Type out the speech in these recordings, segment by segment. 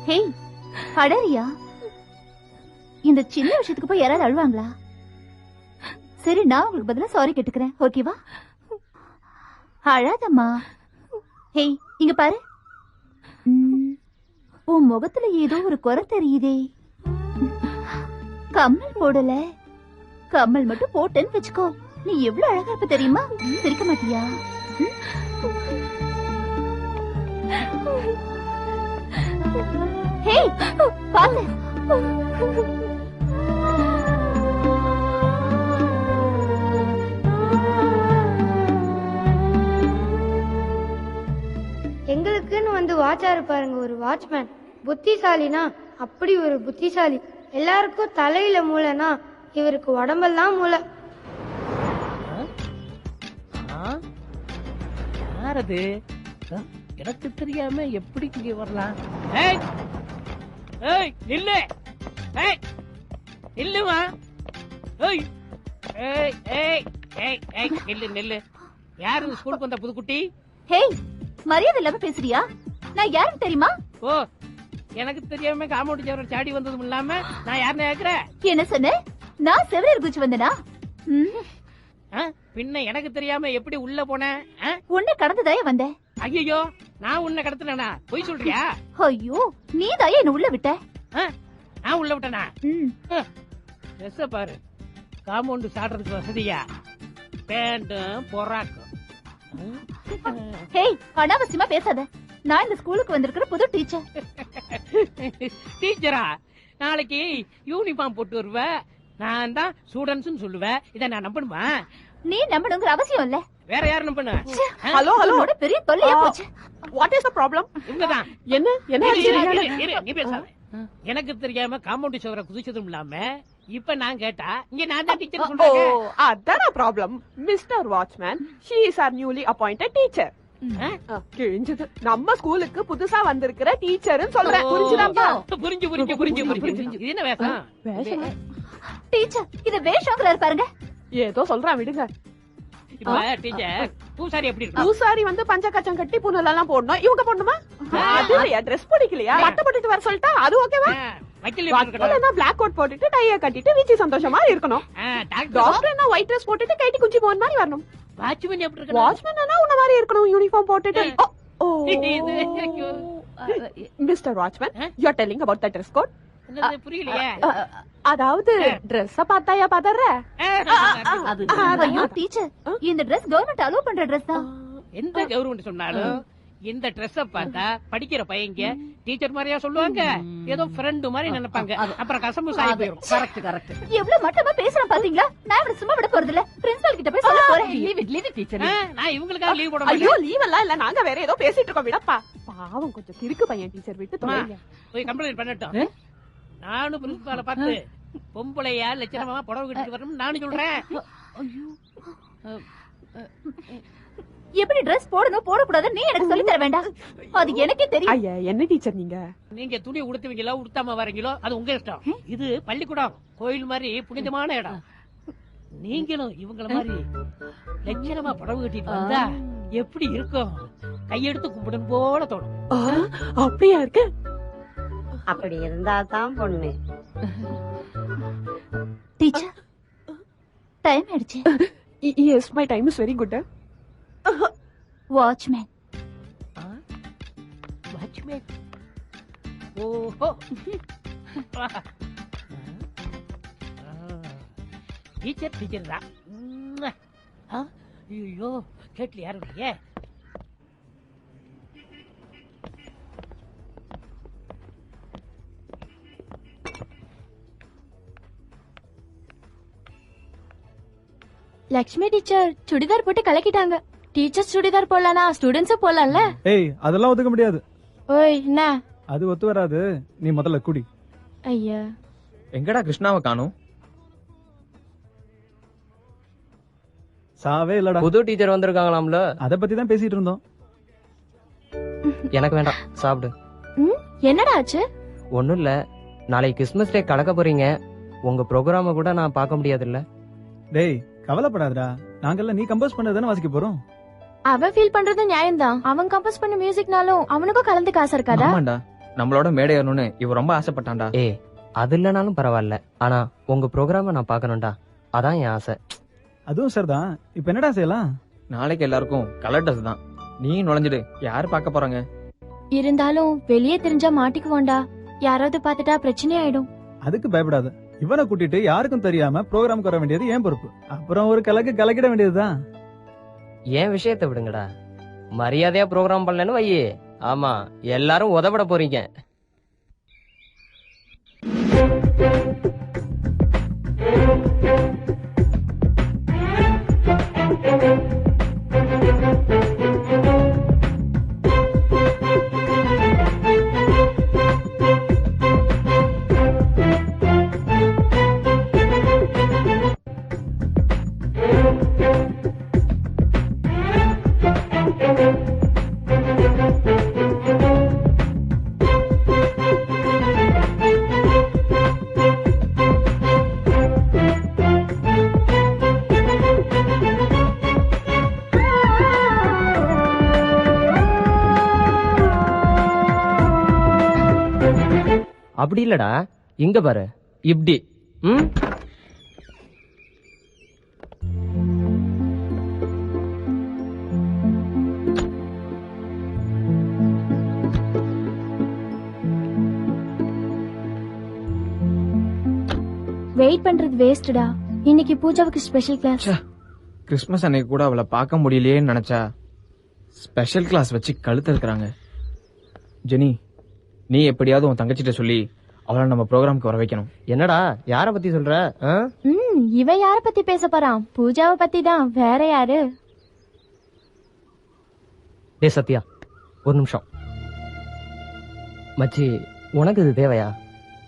ஹே அடரியா, இந்த சின்ன விஷயத்துக்கு போய் யாராவது அழுவாங்களா? சரி, நான் உங்களுக்கு பதிலா சாரி கேட்டுக்கிறேன், ஓகேவா? அழாதம்மா. ஹே இங்க பாரு, உன் முகத்துல ஏதோ ஒரு குறை தெரியுதே. கம்மல் போடல, கம்மல் மட்டும் போட்டேன்னு வச்சுக்கோ, நீ எவ்வளவு அழகா இருப்ப தெரியுமா? சிரிக்க மாட்டியா? ஹே பாத்து. எங்களுக்குன்னு வந்து வாட்சாரு பாருங்க, ஒரு வாட்ச்மேன். புத்திசாலினா அப்படி ஒரு புத்திசாலி. எல்லாருக்கும் தலையில மூளைனா இவருக்கு உடம்பெல்லாம் மூளை. யாரது? எனக்கு தெரியாம எப்படி இங்க வரலாம்? நில்லு, நில்லுமா. நில்லு நில்லு. யாரு ஸ்கூலுக்கு வந்த புதுக்குட்டி? ஹே மரியாதை இல்லாம பேசுறியா? நான் யாருக்கு தெரியுமா? ஓ, எனக்கு தெரியாம காமௌண்ட் சேவரர் சாடி வந்ததும் இல்லாம நான் யாருன்னு கேக்குறேன்? என்ன சொன்ன? நான் செவரர் குச்சி வந்தனா? பின்ன எனக்கு தெரியாம எப்படி உள்ள போனேன்? உன்னை கடந்ததாயே வந்தேன். ஐயோ, நான் உன்னை கடத்தினா? பொய் சொல்றியா? ஐயோ, நீ தாயே என்ன உள்ள விட்ட. நான் உள்ள விட்டனா? ட்ரெஸ்ஸ பாரு, காம்பவுண்ட் சாடுறதுக்கு வசதியா? பேண்டும் பொறாக்கும். ஹே அனாவசியமா பேசாத. நான் இந்த ஸ்கூலுக்கு வந்திருக்கிற புது டீச்சர். டீச்சரா? நாளைக்கு யூனிஃபார்ம் போட்டு வருவ, நான் தான் ஸ்டூடண்ட்ஸ் சொல்லுவேன். இத நான் நம்பணுமா? நீ நம்பணுங்கிற அவசியம் இல்ல. வேற யாரு நம்பணும்? ஹலோ ஹலோ, பெரிய தொல்லையா போச்சு. What is the problem? இவங்கதான். என்ன என்ன நீ பேசாத. எனக்கு தெரியாம காம்பவுண்ட் சுவரை குதிச்சதும் இல்லாம இப்ப நான் கேட்டா இங்க நான் தான் டீச்சர் சொல்றாங்க. ஓ, அதான் problem. Mister watchman, she is our newly appointed teacher. கிழிஞ்சது. நம்ம ஸ்கூலுக்கு புதுசா வந்திருக்கிற டீச்சர்னு சொல்றேன். புரிஞ்சுதாப்பா? புரிஞ்சு புரிஞ்சு புரிஞ்சு புரிஞ்சு. இது என்ன வேஷம்? டீச்சர் இது வேஷங்களாரு பாருங்க. ஏதோ சொல்றான், விடுங்க. இப்ப டீச்சர் பூசாரி எப்படி இருக்கு? பூசாரி வந்து பஞ்ச கச்சம் கட்டி புனலெல்லாம் போடணும். இவங்க போடணுமா? அது இல்லையா, ட்ரெஸ் பிடிக்கலையா? பட்டை போட்டுட்டு வர சொல்லிட்டா அது ஓகேவா? வக்கீல்னா பிளாக் கோட் போட்டுட்டு டைய கட்டிட்டு வீச்சி சந்தோஷமா இருக்கணும். டாக்டர்னா ஒயிட் ட்ரெஸ் போட்டுட்டு கைட்டி குஞ்சி போன மாதிரி வரணும். வாட்ச்மேன் எப்படி இருக்கணும்? வாட்ச்மேன்னா உன்ன மாதிரி இருக்கணும், யூனிஃபார்ம் போட்டுட்டு. Mister watchman, you are telling about the dress code. என்னது புரியலையே? அதாவது ட்ரெஸ்ஸ பார்த்தாயா பதற? ஐயோ டீச்சர், இந்த Dress கவர்மெண்ட் அலோ பண்ற Dress தான். எந்த கவர்மெண்ட் சொன்னாலும் இந்த Dress பார்த்தா படிக்கிற பையங்க டீச்சர் மாதிரியா சொல்லுவாங்க? ஏதோ ஃப்ரெண்ட் மாதிரி நினைப்பாங்க. அப்புறம் கசமு சாய் போயிடும். Correct correct. எவ்வளவு மட்டமா பேசுறான் பாத்தீங்களா? நான் இவனை சும்மா விட போறது இல்ல. பிரின்சிபல் கிட்ட போய் சொல்ல போறேன். Leave teacher. நான் இவங்களுக்காக லீவ் போட மாட்டேன். ஐயோ லீவ் எல்லாம் இல்ல, நாங்க வேற ஏதோ பேசிட்டு இருக்கோம். விடப்பா, பாவம் கொஞ்சம் கிறுக்கு பையன். டீச்சர் விட்டு தொலைங்க. போய் கம்ப்ளைண்ட் பண்ணட்டும். நானும் பிரின்சிபால பார்த்து பொம்பளையா லட்சணமா புடவை கட்டிட்டு வரணும் நானும் சொல்றேன். எப்படி Dress போடணும் போடக்கூடாது நீ எனக்கு சொல்லி தர வேண்டாம். அது எனக்கே தெரியும். ஐயா என்ன டீச்சர் நீங்க? நீங்க துணி உடுத்துவீங்களோ உடுத்தாம வரீங்களோ அது உங்க இஷ்டம். இது பள்ளிக்கூடம், கோயில் மாதிரி புனிதமான இடம். நீங்களும் இவங்கள மாதிரி லட்சணமா புடவை கட்டிட்டு வந்தா எப்படி இருக்கும்? கையெடுத்து கும்பிடும் போல தோணும். அப்படியா இருக்கு? அப்படி இருந்தா தான் பொண்ணு. டீச்சர் டைம் ஆயிடுச்சு. Yes, my time is very good. Watchman. Watchman. ஓஹோ. டீச்சர் தான். ஐயோ கேட்ல யாரும் இல்லையே. லட்சுமி டீச்சர் சுடிதார் போட்டு கலக்கிட்டாங்க. டீச்சர்ஸ் சுடிதார் போடலானா ஸ்டூடெண்ட்ஸும் போடலாம்ல? ஏய் அதெல்லாம் ஒத்துக்க முடியாது. ஓய் என்ன? அது ஒத்து வராது. நீ முதல்ல குடி. ஐயா எங்கடா கிருஷ்ணாவை காணோம்? சாவே இல்லடா. புது டீச்சர் வந்திருக்காங்களாம்ல, அத பத்தி தான் பேசிட்டு இருந்தோம். எனக்கு வேண்டாம், சாப்பிடு. என்னடா ஆச்சு? ஒண்ணும் இல்ல, நாளைக்கு கிறிஸ்மஸ் டே கலக்க போறீங்க. உங்க ப்ரோக்ராம கூட நான் பார்க்க முடியாதுல்ல. டேய் கவலைப்படாதடா, நாங்கெல்லாம் நீ கம்போஸ் பண்ணதானே வாசிக்க போறோம். அவன் ஃபீல் பண்றது நியாயம்தான். அவன் கம்போஸ் பண்ண மியூசிக்னாலும் அவனுக்கும் கலந்து காசு இருக்காதா? ஆமாண்டா, நம்மளோட மேடை ஏறணும்னு இவ ரொம்ப ஆசைப்பட்டான்டா. ஏய் அது இல்லனாலும் பரவாயில்ல, ஆனா உங்க ப்ரோக்ராம நான் பார்க்கணும்டா, அதான் என் ஆசை. அதுவும் சார் தான். இப்ப என்னடா செய்யலாம்? நாளைக்கு எல்லாருக்கும் கலர் ட்ரெஸ் தான். நீ நுழைஞ்சிடு, யாரு பார்க்க போறாங்க? இருந்தாலும் வெளியே தெரிஞ்சா மாட்டிக்குவோண்டா, யாராவது பார்த்துட்டா பிரச்சனை ஆயிடும். அதுக்கு பயப்படாத. இவனை கூட்டிட்டு யாருக்கும் தெரியாம ப்ரோக்ராமுக்கு வர வேண்டியது ஏன் பொறுப்பு. அப்புறம் ஒரு கலக்கிட வேண்டியதுதான். என் விஷயத்தை விடுங்கடா, மரியாதையா ப்ரோக்ராம் பண்ணலன்னு வையே, ஆமா எல்லாரும் உதவிட போறீங்க. அப்படி இல்லடா, இங்க பாரு, இப்படி. வெயிட் பண்றது வேஸ்ட்டா. இன்னைக்கு பூஜாவுக்கு ஸ்பெஷல் கிளாஸ். கிறிஸ்மஸ் அன்னைக்கு கூட அவளை பார்க்க முடியலையேன்னு நினைச்சா ஸ்பெஷல் கிளாஸ் வச்சு கழுத்து இருக்கிறாங்க. ஜெனி, நீ எப்படியாவது உன் தங்கச்சிட்ட சொல்லி அவளை நம்ம ப்ரோக்ராம்க்கு வர வைக்கணும். என்னடா யார பத்தி சொல்ற? இவ யார பத்தி பேச போறான்? பூஜாவை பத்தி தான், வேற யாரு? டே சத்யா, ஒரு நிமிஷம். மச்சி, உனக்கு இது தேவையா?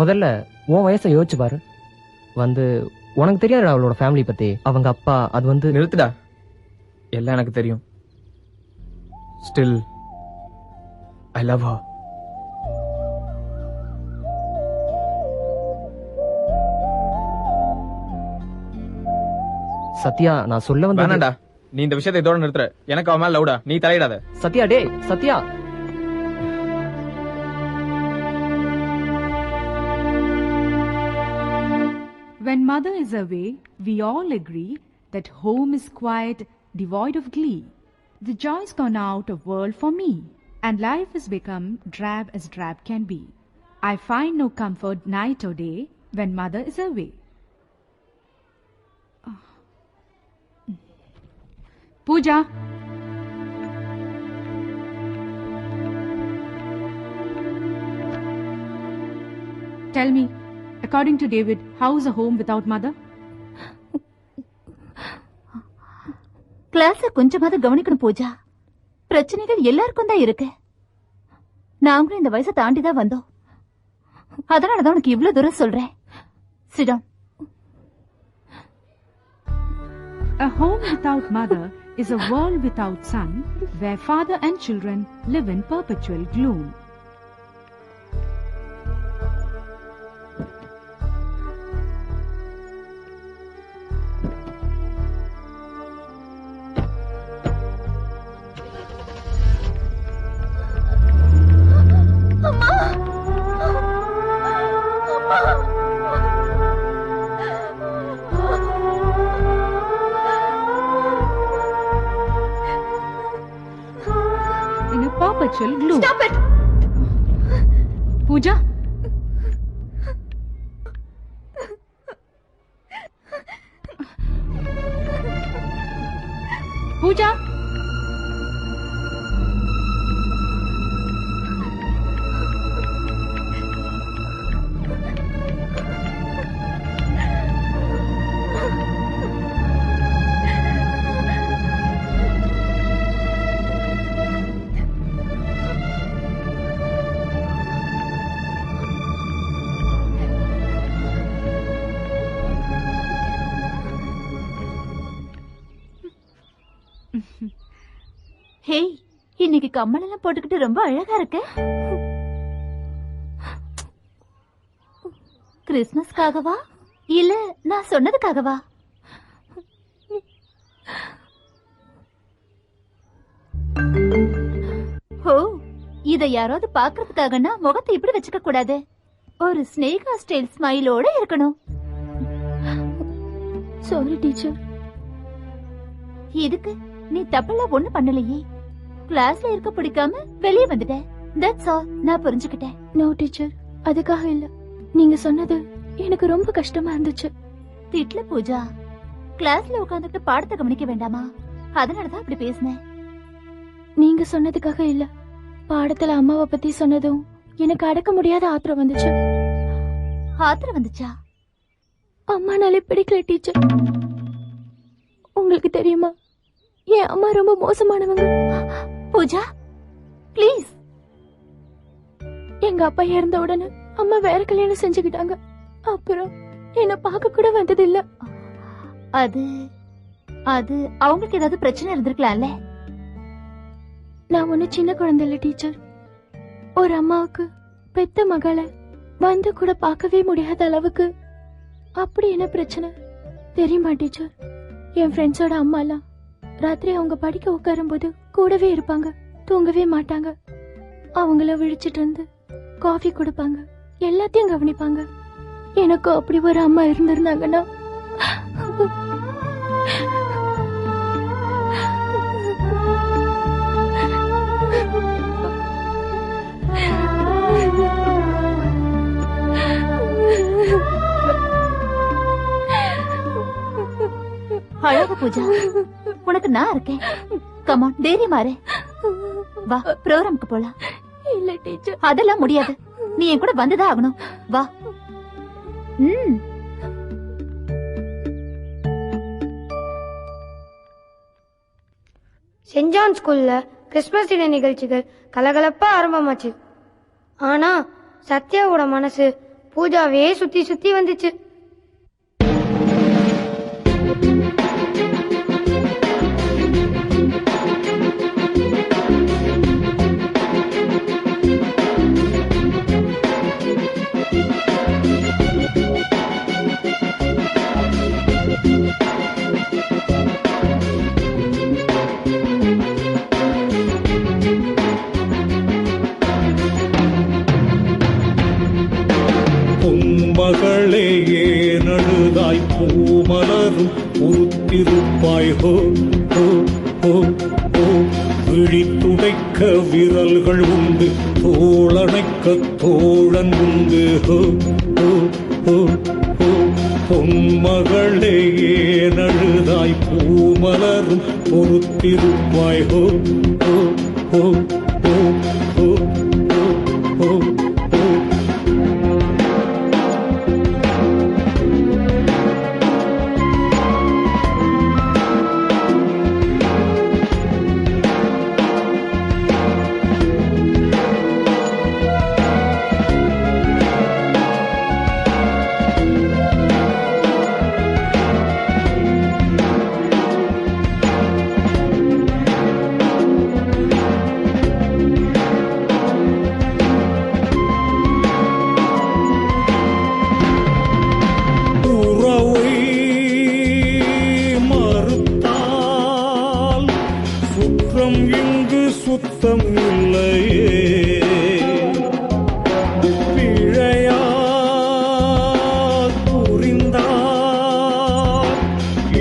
முதல்ல உன் வயசை யோசிச்சு பாரு. உனக்கு தெரியாதுடா அவளோட ஃபேமிலி பத்தி. அவங்க அப்பா அது நிறுத்துடா, எல்லாம் எனக்கு தெரியும். Still I love her. Sathya, நான் சொல்ல வேணாண்டா, நீ இந்த விஷயத்தை இதோட நிறுத்துற. எனக்கு அவன் மேல லவுடா, நீ தலையிடாத. சத்யா, டே Sathya. When mother is away, we all agree that home is quiet, devoid of glee. The joy's gone out of world for me, and life has become drab as drab can be. I find no comfort night or day when mother is away. Pooja. Tell me, according to David, how is a home without mother? கிளாஸ கொஞ்சமாவது கவனிக்கணும் பூஜா. பிரச்சனைகள் எல்லாருக்கும் தான் இருக்கு. நாங்களும் இந்த வயசை தாண்டி தான் வந்தோம். அதனாலதான் உனக்கு இவ்வளவு தூரம் சொல்றேன். Sit down. A home without mother is a world without sun, where father and children live in perpetual gloom. In a perpetual gloom. Stop it! Pooja? Pooja? ஹே, இன்னைக்கு கம்மல் எல்லாம் போட்டுக்கிட்டு ரொம்ப அழகா இருக்க. கிறிஸ்மஸ்க்காகவா இல்ல நான் சொன்னதுக்காகவா? ஓ, இத இத யாராவது பாக்குறதுக்காகனா முகத்தை இப்படி வச்சுக்க கூடாது. ஒரு ஸ்னேகா ஸ்டைல் ஸ்மைலோட இருக்கணும். Sorry teacher. இதுக்கு நீ தப்பெல்லாம் ஒண்ணு பண்ணலையே. கிளாஸ்ல இருக்க பிடிக்காம வெளியே வந்துட்ட. That's all. நான் புரிஞ்சுக்கிட்டேன். நோ டீச்சர், அதுக்காக இல்ல. நீங்க சொன்னது எனக்கு ரொம்ப கஷ்டமா இருந்துச்சு. திட்ல பூஜா, கிளாஸ்ல உட்கார்ந்துட்டு பாடத்தை கவனிக்க வேண்டாமா? அதனாலதான் அப்படி பேசினேன். நீங்க சொன்னதுக்காக இல்ல. பாடத்துல அம்மாவை பத்தி சொன்னதும் எனக்கு அடக்க முடியாத ஆத்திரம் வந்துச்சு. ஆத்திரம் வந்துச்சா? அம்மானாலே பிடிக்கல டீச்சர். உங்களுக்கு தெரியுமா, என் அம்மா ரொம்ப மோசமானவங்க. பூஜா ப்ளீஸ். எங்க அப்பா இறந்த உடனே அம்மா வேற கல்யாணம் செஞ்சுக்கிட்டாங்க. அப்புறம் என்ன பார்க்க கூட வந்தது இல்ல. அது அது அவங்களுக்கு ஏதாவது பிரச்சனை இருந்திருக்கலாம்ல. நான் ஒண்ணு சின்ன குழந்தை இல்ல டீச்சர். ஒரு அம்மாவுக்கு பெத்த மகளை வந்து கூட பார்க்கவே முடியாத அளவுக்கு அப்படி என்ன பிரச்சனை தெரியுமா டீச்சர்? என் ஃப்ரெண்ட்ஸோட அம்மா எல்லாம் ராத்திரி அவங்க படிக்க உட்காரும் போது கூடவே இருப்பாங்க, தூங்கவே மாட்டாங்க. அவங்கள விழிச்சிட்டு இருந்து காஃபி கொடுப்பாங்க, எல்லாத்தையும் கவனிப்பாங்க. எனக்கும் அப்படி ஒரு அம்மா இருந்திருந்தாங்கன்னா அழக பூஜா, உனக்கு நான் இருக்கேன். கமான், தைரியமா இரு. வா, ப்ரோகிராமுக்கு போலாம். இல்ல டீச்சர், அதெல்லாம் முடியாது. நீ என் கூட வந்துதான் ஆகணும். வா. சென்ட் ஜான் ஸ்கூல்ல கிறிஸ்துமஸ் தின நிகழ்ச்சிகள் கலகலப்பா ஆரம்பமாச்சு. ஆனா சத்யாவோட மனசு பூஜாவே சுத்தி சுத்தி வந்துச்சு. மகளே ஏன் அழுதாய், பூமலரும் உருத்திருப்பாய். ஹோ ஹோ ஹோ ஹோ, விழித்துடைக்க விரல்கள் உண்டு, தோளணைக்க தோழன் உண்டு. ஹோ ஹோ ஹோ ஹோ, பொன்மகளே ஏன் அழுதாய், பூமலரும் பொறுத்திருப்பாய். ஹோ ஹோ ஹோ ஹோ ஹோ ஹோ ஹோ. சுத்தம் இல்லையே, பிழையால் புரிந்தால்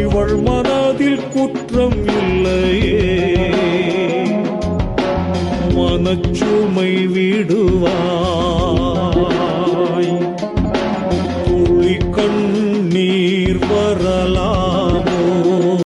இவள் மனதில் குற்றம் இல்லையே. மனச்சுமை விடுவார்